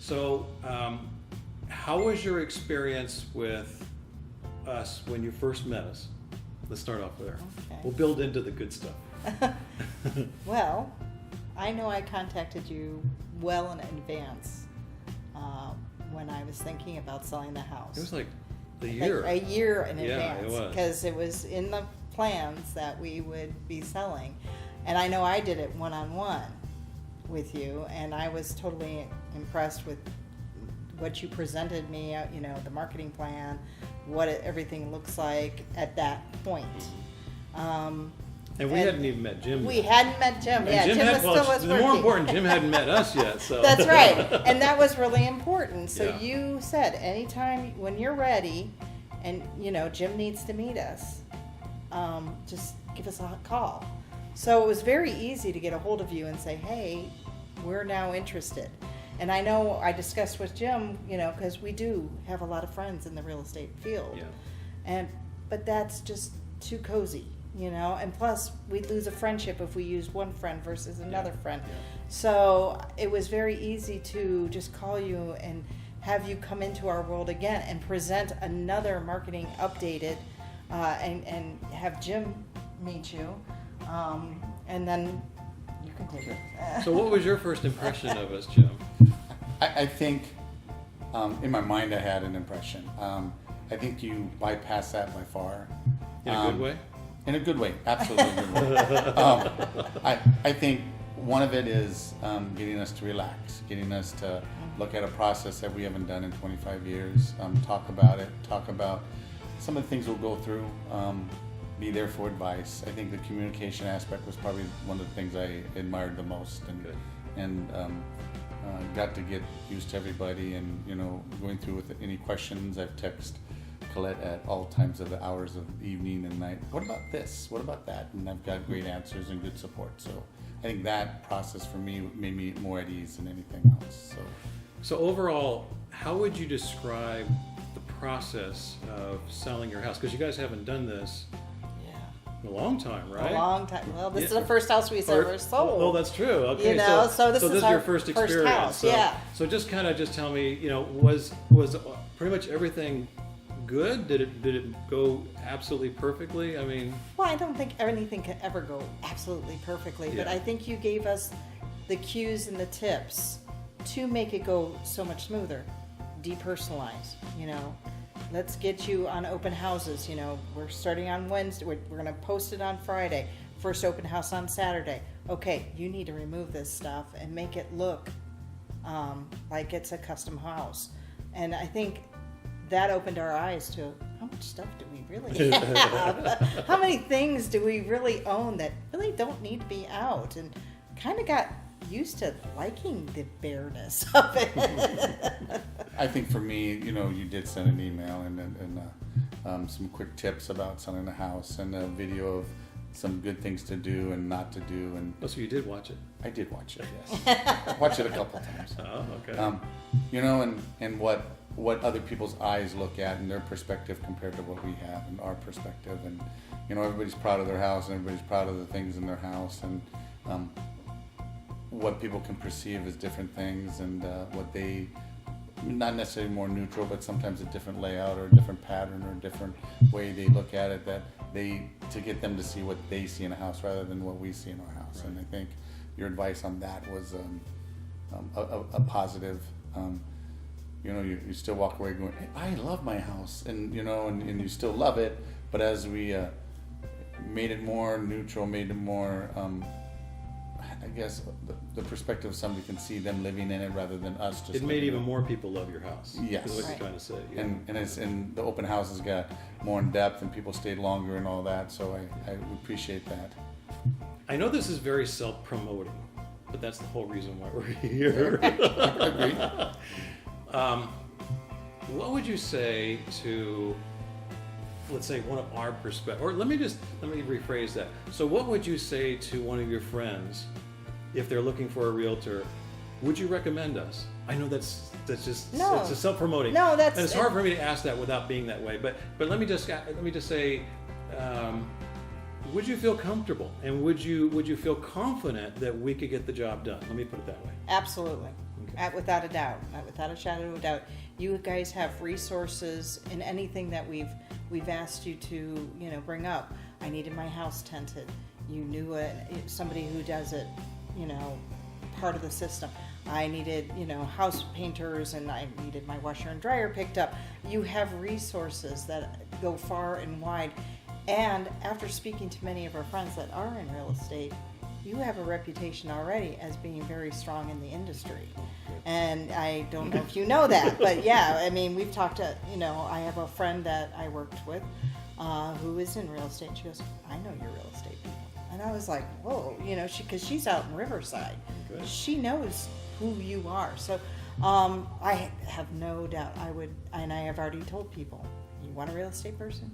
So, how was your experience with us when you first met us? Let's start off there. Okay. We'll build into the good stuff. Well, I know I contacted you well in advance when I was thinking about selling the house. It was like a year. Like a year in Yeah, advance. it was. Because it was in the plans that we would be selling. And I know I did it one-on-one with you, and I was totally impressed with what you presented me, the marketing plan, what everything looks like at that point. And we hadn't even met Jim We yet. hadn't met Jim. And Yeah, Jim was still was working. More important, Jim hadn't met us yet. So That's right. And that was really important. So Yeah. you said anytime when you're ready and, Jim needs to meet us, just give us a call. So it was very easy to get a hold of you and say, hey, we're now interested. And I know I discussed with Jim, because we do have a lot of friends in the real estate field. Yeah. But that's just too cozy. And plus we'd lose a friendship if we used one friend versus another friend. Yeah. So it was very easy to just call you and have you come into our world again and present another marketing updated and have Jim meet you. And then you can take it. So what was your first impression of us, Jim? I think in my mind I had an impression. I think you bypassed that by far. In a good way? In a good way, absolutely good way. I think one of it is getting us to relax, getting us to look at a process that we haven't done in 25 years, talk about it, talk about some of the things we'll go through, be there for advice. I think the communication aspect was probably one of the things I admired the most, and got to get used to everybody, and going through with any questions. I've texted Colette at all times of the hours of the evening and night. What about this? What about that? And I've got great answers and good support. So I think that process for me made me more at ease than anything else. So overall, how would you describe the process of selling your house? Because you guys haven't done this in a long time, right? A long time. Well, this is the first house we've ever sold. Oh, that's true. Okay, so this is your our first first experience. house, So, yeah. So just tell me, was pretty much everything good? Did it go absolutely perfectly? I mean, Well, I don't think anything can ever go absolutely perfectly, but Yeah. I think you gave us the cues and the tips to make it go so much smoother. Depersonalize, Let's get you on open houses. We're starting on Wednesday. We're going to post it on Friday. First open house on Saturday. Okay, you need to remove this stuff and make it look like it's a custom house. And I think that opened our eyes to how much stuff do we really have? How many things do we really own that really don't need to be out? And kind of got used to liking the bareness of it. I think for me, you did send an email and some quick tips about selling a house and a video of some good things to do and not to do. And oh, so you did watch it? I did watch it, yes. Watch it a couple times. Oh, okay. And what other people's eyes look at and their perspective compared to what we have and our perspective. And, everybody's proud of their house and everybody's proud of the things in their house. And what people can perceive as different things, and what they, not necessarily more neutral, but sometimes a different layout or a different pattern or a different way they look at it, to get them to see what they see in a house rather than what we see in our house. Right. And I think your advice on that was a positive. You still walk away going, hey, I love my house, and and you still love it, but as we made it more neutral, made it more I guess the perspective of somebody can see them living in it rather than us just. It made even more people love your house. Yes, is what right. you're trying to say. Yeah. And the open houses got more in depth and people stayed longer and all that. So I appreciate that. I know this is very self-promoting, but that's the whole reason why we're here. Agreed. What would you say to, let's say, one of our perspectives, or let me rephrase that. So what would you say to one of your friends if they're looking for a realtor? Would you recommend us? I know that's just No. it's just self-promoting. No, that's and it's hard for me to ask that without being that way. But let me just say, would you feel comfortable and would you feel confident that we could get the job done? Let me put it that way. Absolutely. Without a doubt, without a shadow of a doubt. You guys have resources in anything that we've asked you to, bring up. I needed my house tinted. You knew somebody who does it, part of the system. I needed, house painters, and I needed my washer and dryer picked up. You have resources that go far and wide. And after speaking to many of our friends that are in real estate, you have a reputation already as being very strong in the industry. And I don't know if you know that, but yeah, I mean, we've talked to, I have a friend that I worked with who is in real estate, and she goes, I know your real estate people. And I was like, whoa, because she's out in Riverside. Good. She knows who you are. So I have no doubt and I have already told people, you want a real estate person?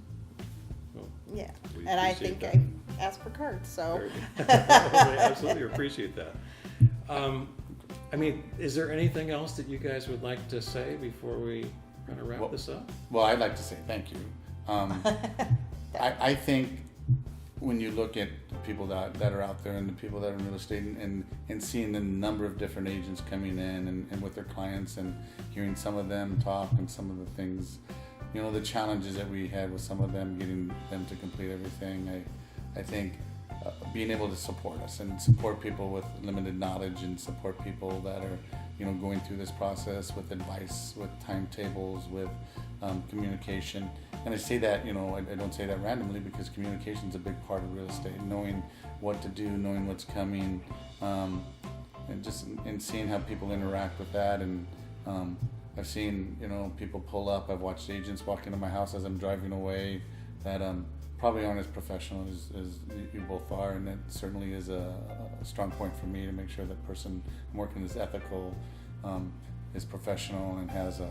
Well, Yeah. we And I appreciate think that. I asked for cards, so. I absolutely appreciate that. Is there anything else that you guys would like to say before we kind of wrap this up? Well, I'd like to say thank you. I think when you look at the people that are out there and the people that are in real estate and seeing the number of different agents coming in and with their clients and hearing some of them talk and some of the things, the challenges that we had with some of them, getting them to complete everything, I think being able to support us and support people with limited knowledge and support people that are, going through this process with advice, with timetables, with communication. And I say that, I don't say that randomly because communication is a big part of real estate, knowing what to do, knowing what's coming, and just in seeing how people interact with that. And I've seen, people pull up. I've watched agents walk into my house as I'm driving away that probably aren't as professional as you both are, and it certainly is a strong point for me to make sure that person I'm working is ethical, is professional, and has a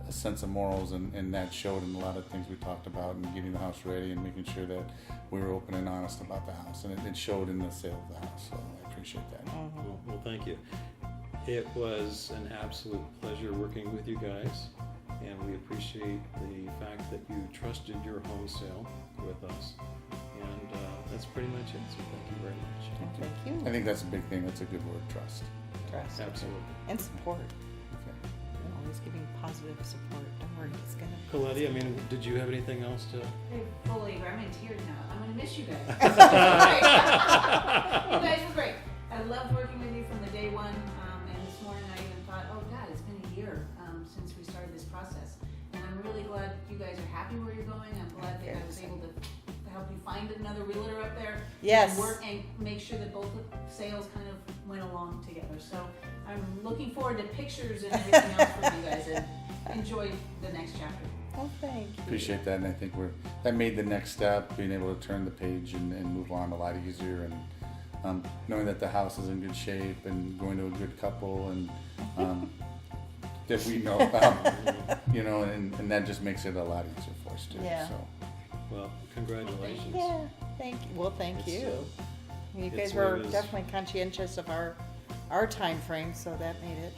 sense of morals, and that showed in a lot of things we talked about, and getting the house ready and making sure that we were open and honest about the house, and it showed in the sale of the house. So I appreciate that. Well, thank you. It was an absolute pleasure working with you guys, and we appreciate the fact that you trusted your home sale with us. And that's pretty much it, so thank you very much. Thank you. I think that's a big thing. That's a good word, trust. Trust. Absolutely. And support. Okay. Always giving positive support. Don't worry, it's gonna. Coletti, did you have anything else to? I'm in tears now. I'm gonna miss you guys. You guys were great. I loved working with you from the day one. And this morning I even thought, oh God, it's been a year since we started this process. And I'm really glad you guys are happy where you're going. I'm glad that I was able to help you find another realtor up there. Yes. And work and make sure that both the sales kind of went along together. So I'm looking forward to pictures and everything else from you guys, and enjoy the next chapter. Oh, thank you. Appreciate that, and I think that made the next step, being able to turn the page and move on a lot easier, and knowing that the house is in good shape and going to a good couple, and that we know about, and that just makes it a lot easier for us too. Yeah. So Well, congratulations. Yeah, thank you. Well, thank It's, you. You it's guys what were it is. definitely conscientious of our time frame, so that made it